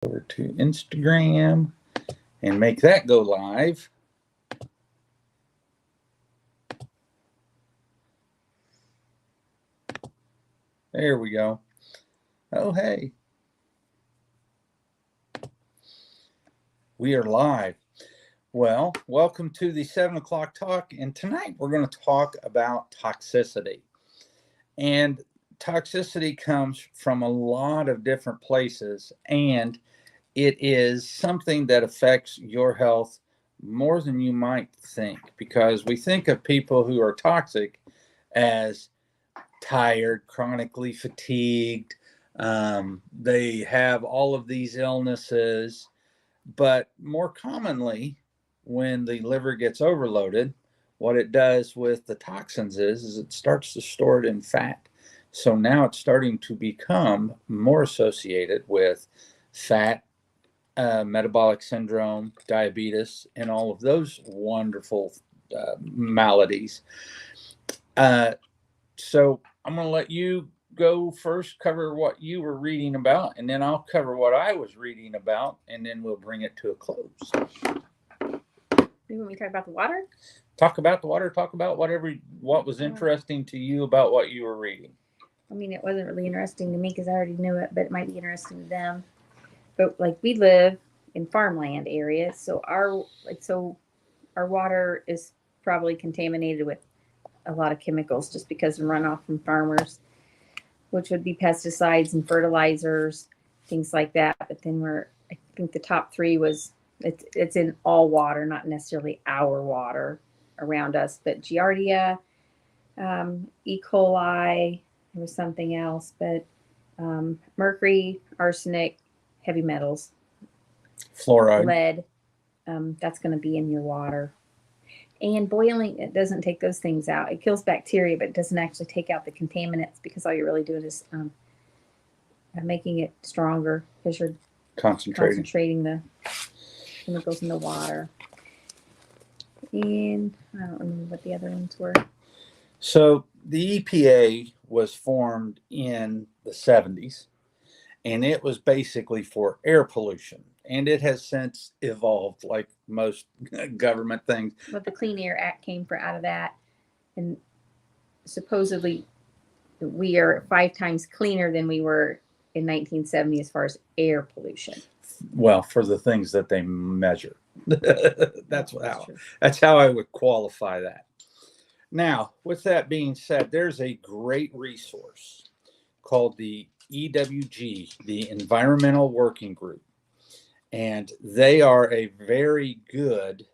over to Instagram and make that go live. There we go. Oh, hey. We are live. Well, welcome to the 7 o'clock talk. And tonight we're going to talk about toxicity. And toxicity comes from a lot of different places. And it is something that affects your health more than you might think. Because we think of people who are toxic as tired, chronically fatigued. They have all of these illnesses. But more commonly, when the liver gets overloaded, what it does with the toxins is it starts to store it in fat. So now it's starting to become more associated with fat, metabolic syndrome, diabetes, and all of those wonderful maladies. So I'm going to let you go first, cover what you were reading about, and then I'll cover what I was reading about, and then we'll bring it to a close. You want me to talk about the water? Talk about the water, talk about what was interesting to you about what you were reading. I mean, it wasn't really interesting to me because I already knew it, but it might be interesting to them. But like we live in farmland areas, so our water is probably contaminated with a lot of chemicals just because of runoff from farmers, which would be pesticides and fertilizers, things like that. But then I think the top three was it's in all water, not necessarily our water around us, but Giardia, E. coli, there was something else, but mercury, arsenic, heavy metals, fluoride, lead, that's going to be in your water. And boiling, it doesn't take those things out. It kills bacteria, but it doesn't actually take out the contaminants because all you're really doing is making it stronger because you're concentrating the chemicals in the water. And I don't remember what the other ones were. So the EPA was formed in the 70s, and it was basically for air pollution. And it has since evolved like most government things. But the Clean Air Act came out of that. And supposedly we are 5 times cleaner than we were in 1970 as far as air pollution. Well, for the things that they measure. That's how I would qualify that. Now, with that being said, there's a great resource called the EWG, the Environmental Working Group. And they are a very good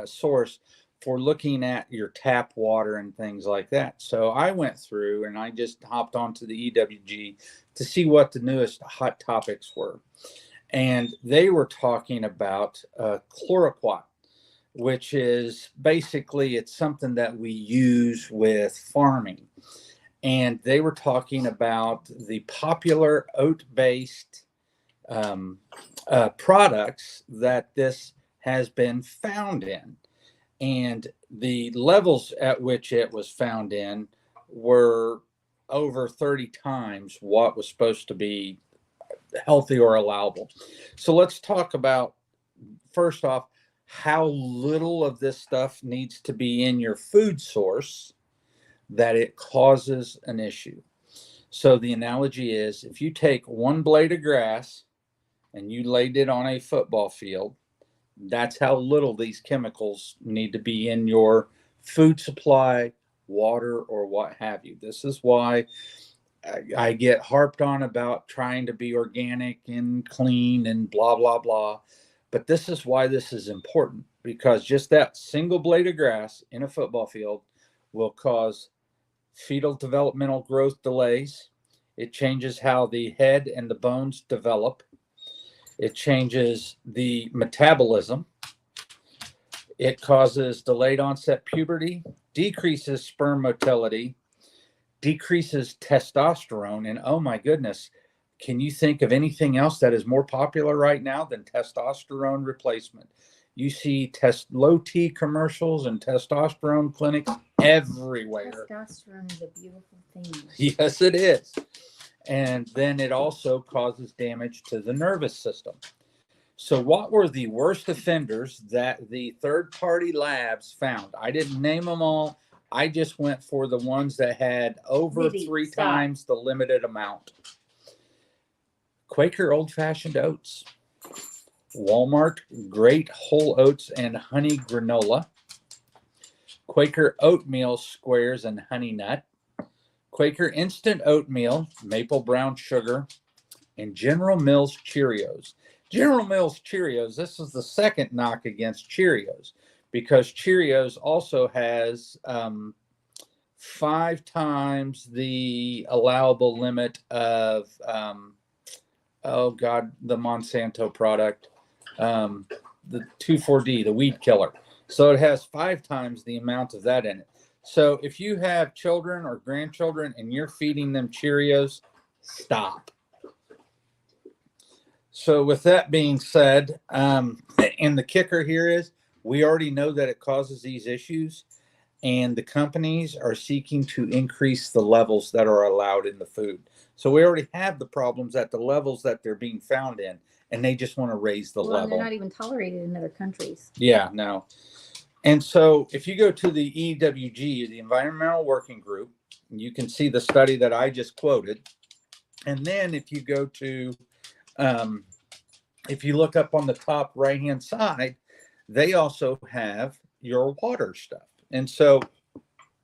source for looking at your tap water and things like that. So I went through and I just hopped onto the EWG to see what the newest hot topics were. And they were talking about chloroquine, which is basically it's something that we use with farming. And they were talking about the popular oat-based products that this has been found in. And the levels at which it was found in were over 30 times what was supposed to be healthy or allowable. So let's talk about, first off, how little of this stuff needs to be in your food source that it causes an issue. So the analogy is if you take one blade of grass and you laid it on a football field, that's how little these chemicals need to be in your food supply, water, or what have you. This is why I get harped on about trying to be organic and clean and blah, blah, blah. But this is why this is important, because just that single blade of grass in a football field will cause fetal developmental growth delays. It changes how the head and the bones develop. It changes the metabolism. It causes delayed onset puberty, decreases sperm motility, decreases testosterone. And oh my goodness, can you think of anything else that is more popular right now than testosterone replacement? You see low T commercials and testosterone clinics everywhere. Testosterone is a beautiful thing. Yes, it is. And then it also causes damage to the nervous system. So, what were the worst offenders that the third party labs found? I didn't name them all. I just went for the ones that had over Diddy, three stop. times the limited amount. Quaker Old Fashioned Oats, Walmart Great Whole Oats and Honey Granola, Quaker Oatmeal Squares and Honey Nut, Quaker Instant Oatmeal, Maple Brown Sugar, and General Mills Cheerios. General Mills Cheerios, this is the second knock against Cheerios, because Cheerios also has 5 times the allowable limit of, the Monsanto product, the 2,4-D, the weed killer. So it has 5 times the amount of that in it. So if you have children or grandchildren and you're feeding them Cheerios, stop. So with that being said, and the kicker here is we already know that it causes these issues, and the companies are seeking to increase the levels that are allowed in the food. So we already have the problems at the levels that they're being found in, and they just want to raise the Well, level. and they're not even tolerated in other countries. Yeah, no. And so if you go to the EWG, the Environmental Working Group, you can see the study that I just quoted. And then if you go to, if you look up on the top right-hand side, they also have your water stuff. And so,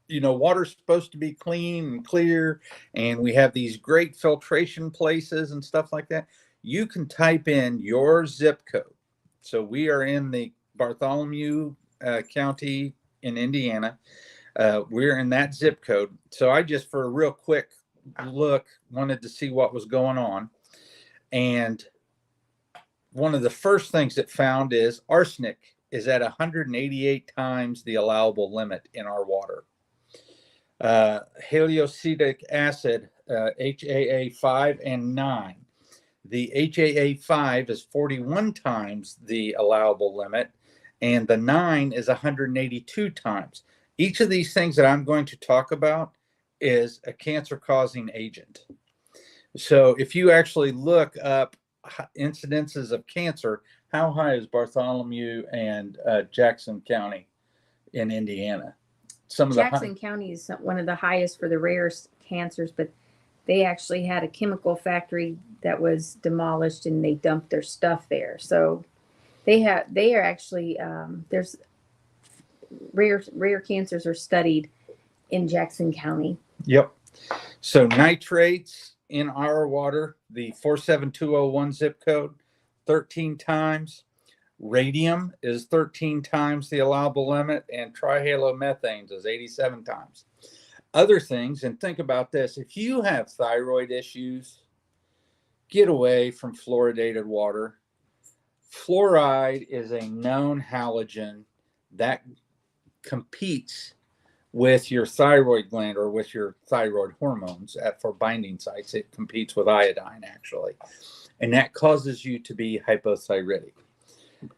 water's supposed to be clean and clear, and we have these great filtration places and stuff like that. You can type in your zip code. So we are in the Bartholomew County in Indiana. We're in that zip code. So I just, for a real quick look, wanted to see what was going on. And one of the first things it found is arsenic is at 188 times the allowable limit in our water. Haliocetic acid, HAA5 and 9. The HAA5 is 41 times the allowable limit, and the 9 is 182 times. Each of these things that I'm going to talk about is a cancer-causing agent. So if you actually look up incidences of cancer, how high is Bartholomew and Jackson County in Indiana? Jackson County is one of the highest for the rarest cancers, but they actually had a chemical factory that was demolished and they dumped their stuff there. So they are actually, there's rare cancers are studied in Jackson County. Yep. So nitrates in our water, the 47201 zip code, 13 times. Radium is 13 times the allowable limit, and trihalomethanes is 87 times. Other things, and think about this, if you have thyroid issues, get away from fluoridated water. Fluoride is a known halogen that competes with your thyroid gland or with your thyroid hormones for binding sites. It competes with iodine, actually, and that causes you to be hypothyroidic.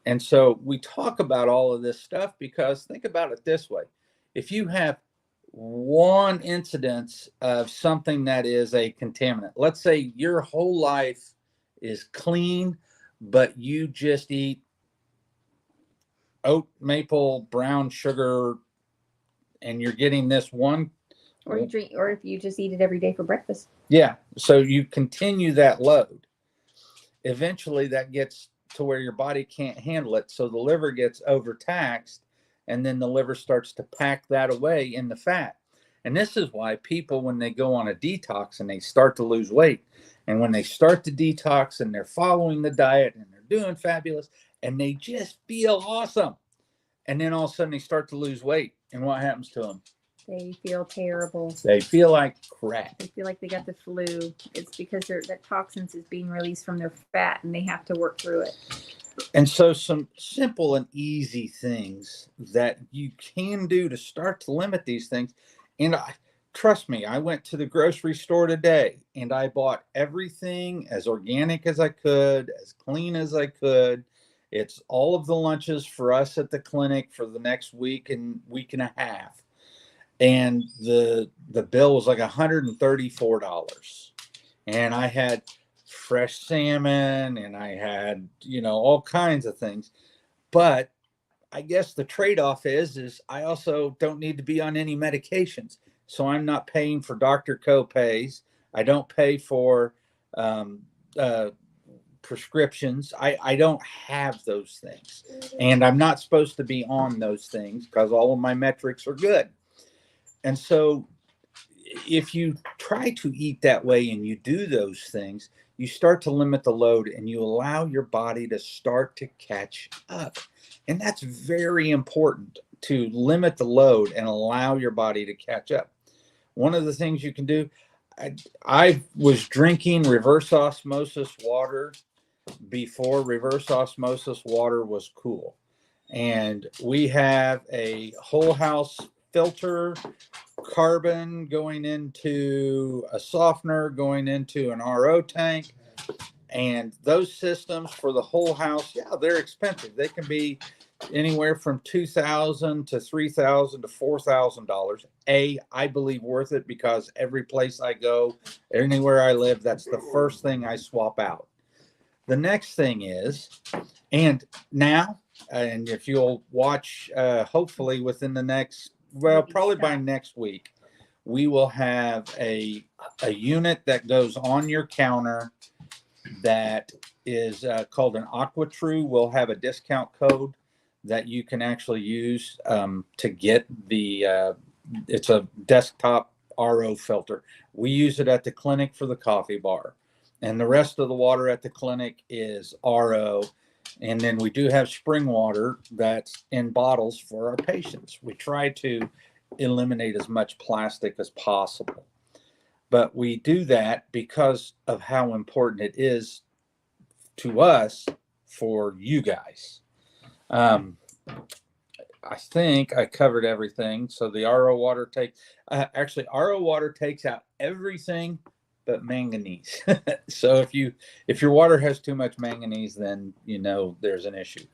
And so we talk about all of this stuff because think about it this way. If you have one incidence of something that is a contaminant, let's say your whole life is clean, but you just eat oat, maple, brown sugar, and you're getting this one. Or you drink, or if you just eat it every day for breakfast. Yeah. So you continue that load. Eventually that gets to where your body can't handle it. So the liver gets overtaxed, and then the liver starts to pack that away in the fat. And this is why people, when they go on a detox and they start to lose weight, and when they start to detox and they're following the diet and they're doing fabulous and they just feel awesome, and then all of a sudden they start to lose weight, and what happens to them? They feel terrible. They feel like crap. They feel like they got the flu. It's because that toxins is being released from their fat, and they have to work through it. And so some simple and easy things that you can do to start to limit these things. And trust me, I went to the grocery store today and I bought everything as organic as I could, as clean as I could. It's all of the lunches for us at the clinic for the next week and a half. And the bill was like $134. and I had fresh salmon, and I had, all kinds of things. But I guess the trade-off is I also don't need to be on any medications. So I'm not paying for doctor co-pays. I don't pay for um, uh, prescriptions. I don't have those things. And I'm not supposed to be on those things because all of my metrics are good. And so if you try to eat that way and you do those things, you start to limit the load and you allow your body to start to catch up. And that's very important, to limit the load and allow your body to catch up. One of the things you can do, I was drinking reverse osmosis water before reverse osmosis water was cool. And we have a whole house filter, carbon going into a softener, going into an RO tank. And those systems for the whole house, yeah, they're expensive. They can be anywhere from $2,000 to $3,000 to $4,000. I believe worth it because every place I go, anywhere I live, that's the first thing I swap out. The next thing is, and now, and if you'll watch, hopefully within the next, well, probably by next week, we will have a unit that goes on your counter that is called an AquaTrue. We'll have a discount code that you can actually use to get the, it's a desktop RO filter. We use it at the clinic for the coffee bar. And the rest of the water at the clinic is RO. And then we do have spring water that's in bottles for our patients. We try to eliminate as much plastic as possible. But we do that because of how important it is to us for you guys. I think I covered everything. So the RO water actually RO water takes out everything but manganese. So if your water has too much manganese, then there's an issue.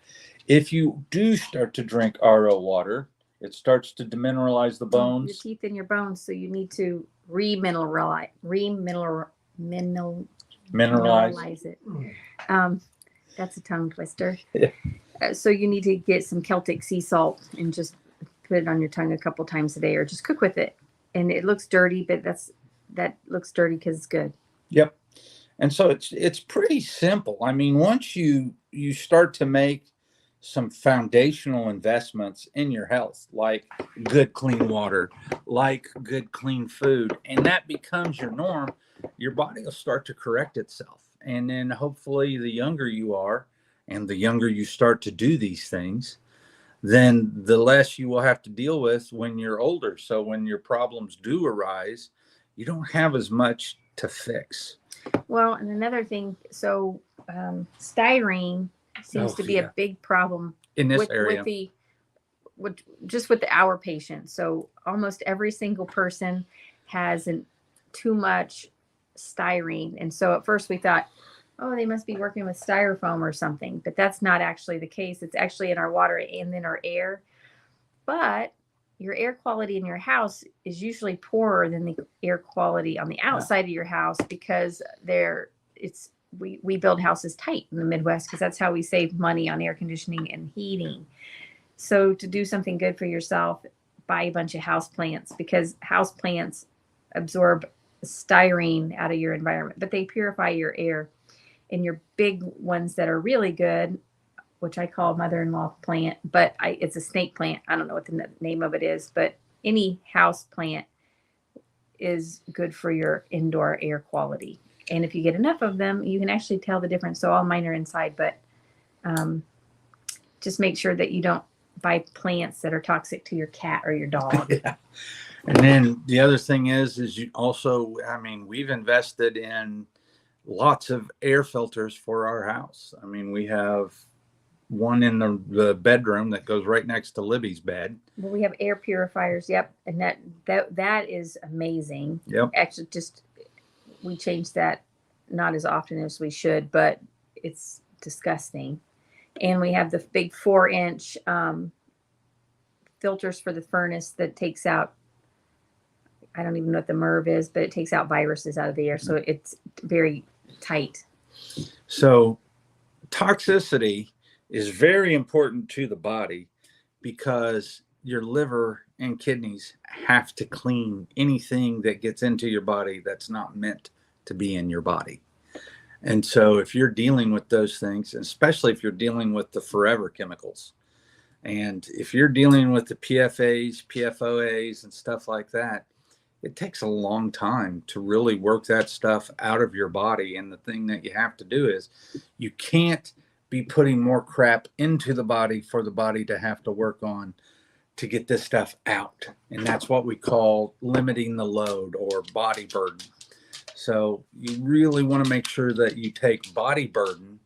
If you do start to drink RO water, it starts to demineralize the bones. Your teeth and your bones, so you need to remineralize it. That's a tongue twister. Yeah. So you need to get some Celtic sea salt and just put it on your tongue a couple times a day, or just cook with it. And it looks dirty, but that looks dirty because it's good. Yep. And so it's pretty simple. I mean, once you start to make some foundational investments in your health, like good clean water, like good clean food, and that becomes your norm, your body will start to correct itself. And then hopefully the younger you are and the younger you start to do these things, then the less you will have to deal with when you're older. So when your problems do arise, you don't have as much to fix. Well, and another thing, so styrene seems to be a big problem in this area with our patients. So almost every single person has too much styrene. And so at first we thought, oh, they must be working with styrofoam or something, but that's not actually the case. It's actually in our water and in our air. But your air quality in your house is usually poorer than the air quality on the outside of your house, because we build houses tight in the Midwest because that's how we save money on air conditioning and heating. So to do something good for yourself, buy a bunch of house plants, because house plants absorb styrene out of your environment, but they purify your air. And your big ones that are really good, which I call mother-in-law plant, but it's a snake plant. I don't know what the name of it is, but any house plant is good for your indoor air quality. And if you get enough of them, you can actually tell the difference. So all mine are inside, but just make sure that you don't buy plants that are toxic to your cat or your dog. Yeah. And then the other thing is you also, I mean, we've invested in lots of air filters for our house. I mean, we have one in the bedroom that goes right next to Libby's bed. Well, we have air purifiers. Yep. And that is amazing. Yep. Actually, we change that not as often as we should, but it's disgusting. And we have the big 4-inch filters for the furnace that takes out, I don't even know what the MERV is, but it takes out viruses out of the air. So it's very tight. So toxicity is very important to the body because your liver and kidneys have to clean anything that gets into your body that's not meant to be in your body. And so if you're dealing with those things, especially if you're dealing with the forever chemicals, and if you're dealing with the PFAs, PFOAs, and stuff like that, it takes a long time to really work that stuff out of your body. And the thing that you have to do is you can't be putting more crap into the body for the body to have to work on to get this stuff out. And that's what we call limiting the load or body burden. So you really want to make sure that you take body burden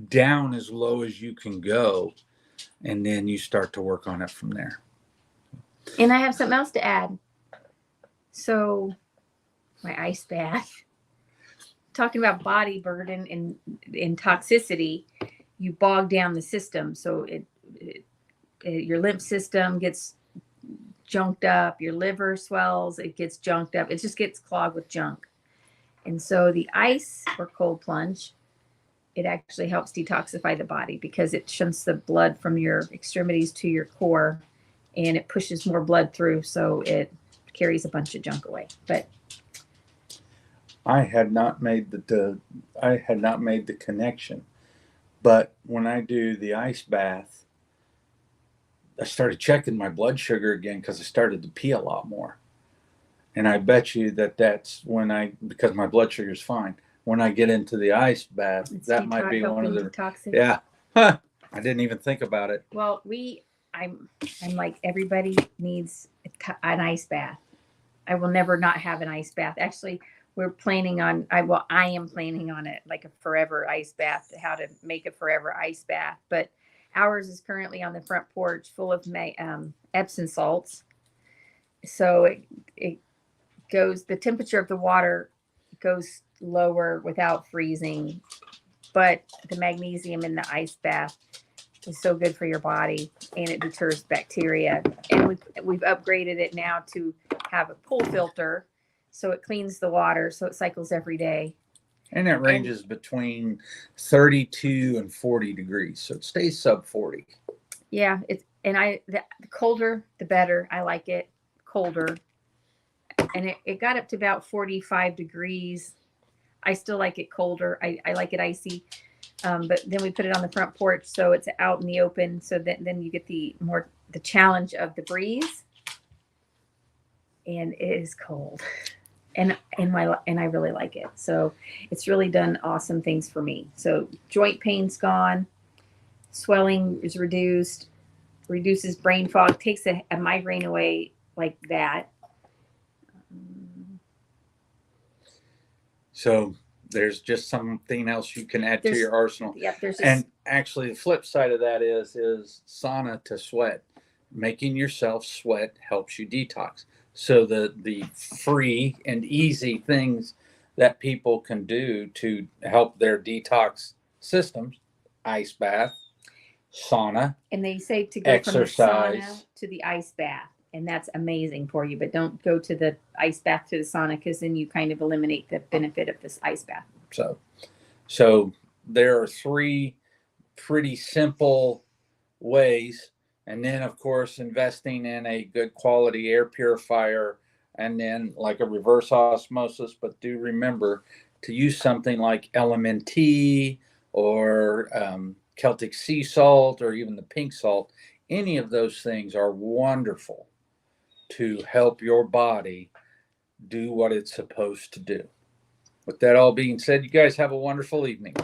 down as low as you can go, and then you start to work on it from there. And I have something else to add. So my ice bath, talking about body burden and toxicity, you bog down the system. So your lymph system gets junked up, your liver swells, it gets junked up. It just gets clogged with junk. And so the ice or cold plunge, it actually helps detoxify the body because it shunts the blood from your extremities to your core, and it pushes more blood through. So it carries a bunch of junk away. But I had not made the connection, but when I do the ice bath, I started checking my blood sugar again because I started to pee a lot more. And I bet you that's when because my blood sugar is fine. When I get into the ice bath, that might be one of the detoxing. Yeah. Huh. I didn't even think about it. Well, I'm like, everybody needs an ice bath. I will never not have an ice bath. Actually, I am planning on it, like a forever ice bath, how to make a forever ice bath. But ours is currently on the front porch full of Epsom salts. So the temperature of the water goes lower without freezing, but the magnesium in the ice bath is so good for your body, and it deters bacteria. And we've upgraded it now to have a pool filter, so it cleans the water, so it cycles every day. And it ranges between 32 and 40 degrees, so it stays sub 40. Yeah, the colder the better. I like it colder, and it got up to about 45 degrees. I still like it colder. I like it icy. But then we put it on the front porch, so it's out in the open. So then you get the challenge of the breeze, and it is cold, and I really like it. So it's really done awesome things for me. So joint pain's gone, swelling is reduced, reduces brain fog, takes a migraine away like that. So there's just something else you can add to your arsenal. Yep, and actually the flip side of that is sauna to sweat. Making yourself sweat helps you detox. So the free and easy things that people can do to help their detox systems: ice bath, sauna, and they say to go exercise, from the sauna to the ice bath. And that's amazing for you, but don't go to the ice bath to the sauna, because then you kind of eliminate the benefit of this ice bath. So there are 3 pretty simple ways. And then, of course, investing in a good quality air purifier, and then like a reverse osmosis. But do remember to use something like LMNT or Celtic sea salt, or even the pink salt. Any of those things are wonderful to help your body do what it's supposed to do. With that all being said, you guys have a wonderful evening.